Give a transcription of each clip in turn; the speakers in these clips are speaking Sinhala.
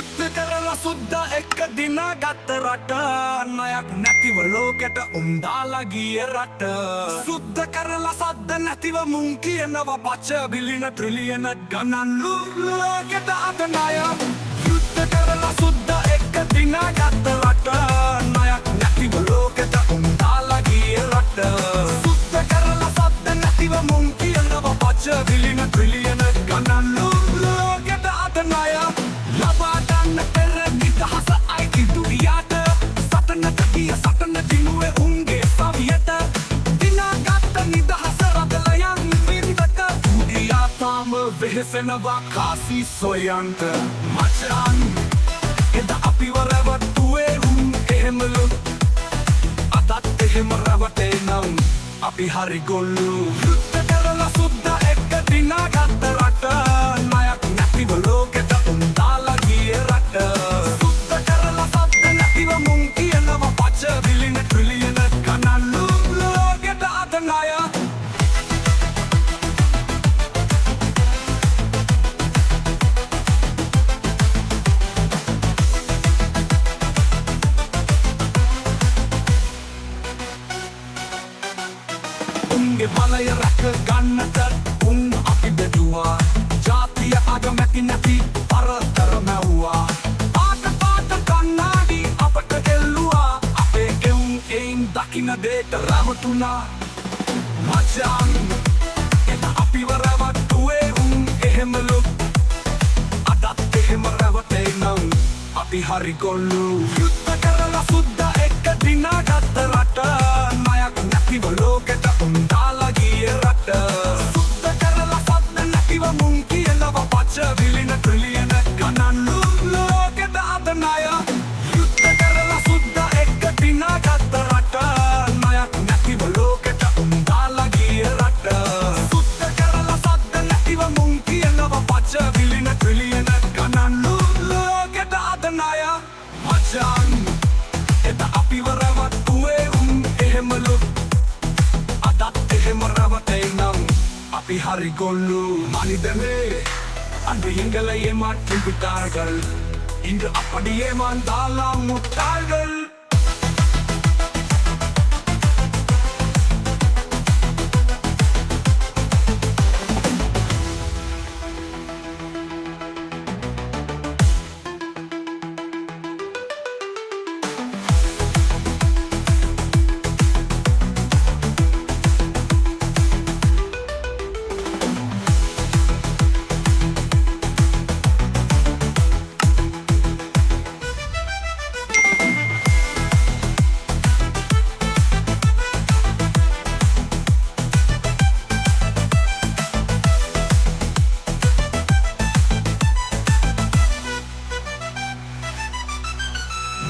යුද්ධ කරලා සුද්දා එක දිනා ගත්ත රට ණයක් නැතිව ලෝකෙට උන්දාලා ගිය රට සුද්ද කරලා සද්ද නැතිව මුන් කියනවා පච බිලියන ට්‍රිලියන ගණන් ලෝකෙට අද ණය යුද්ධ කරලා සුද්දා එක දිනා ගත්ත රට ණයක් නැතිව ලෝකෙට උන්දාලා ගිය රට සුද්ද කරලා සද්ද නැතිව මුන් කියනවා පච බිලියන ට්‍රිලියන ගණන් ලෝකෙට අද ණය ලබා ගන්න පෙර නිදහස අයිති දුරියට සටනට ගිය සටන දිනුවේ උන්ගේ සවියට දිනාගත්ත නිදහස රදලයන් වින්දක උඩියා තාම වෙහෙසෙනවා කාසි සොයන්ට මචන් එද අපිව රැවටුවේ උන් එහෙමලු අදත් එහෙම රැවටේ නම් අපි හරි ගොල්ලු යුද්ධ කරලා සුද්දා එක්ක දිනාගත්ත රට ණයක් නැතිව ලෝකෙට උන්දාලා ගිය රට සුද්ද කරලා සද්ද නැතිව මුන් කියනවා පච බිලියන ට්‍රිලියන ගණන් ලෝකෙට අද ණය උන්ගේ බලය රැක ගන්නට උන් අපි බෙදුවා ජාතිය අගමැති නැති පරතර මැව්වා පාට කන්නාඩි අපට එල්ලුවා අපේ ගෙවුම් එයින් දකින්න දේට රැවටුණා මචන් එත අපිව රැවටුවේ උන් එහෙමලු අදත් එහෙම රැවටේ නම් අපි හරි ගොල්ලු යුද්ධ කරලා සුද්දා එක්ක දිනාගත්ත රට ණයක් නැතිව ලෝකෙට උන්දාලා ගිය රට සුද්ද කරලා සද්ද නැතිව මුන් කියනවා පච බිලියන ට්‍රිලියන ගණන් ලෝකෙට අද ණය යුද්ධ කරලා සුද්දා එක්ක දිනාගත්ත රට ණයක් නැතිව ලෝකෙට උන්දාලා ගිය රට සුද්ද කරලා සද්ද නැතිව මුන් කියනවා පච බිලියන ට්‍රිලියන ගණන් ලෝකෙට අද ණය මචන් එත අපිව රැවටුවේ උන් එහෙමලු අදත් එහෙම රැවටේ නම් අපි හරි ගොල්ලු මනිදනේ අද ඉංගලයේ මාට්ටි විතාරගල් ඉඳ අපඩියේ මන්දාලා මුට්ටල්ගල්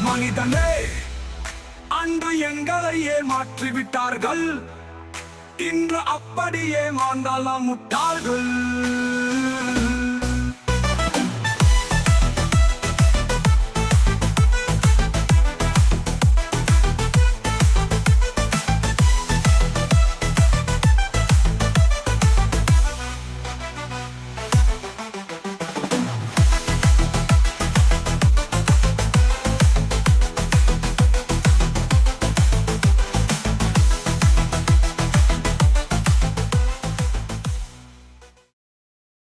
மனிதனே அன்று எங்களையே மாற்றி விட்டார்கள் இன்று அப்படியே மாந்தாலாம் முட்டாள்கள்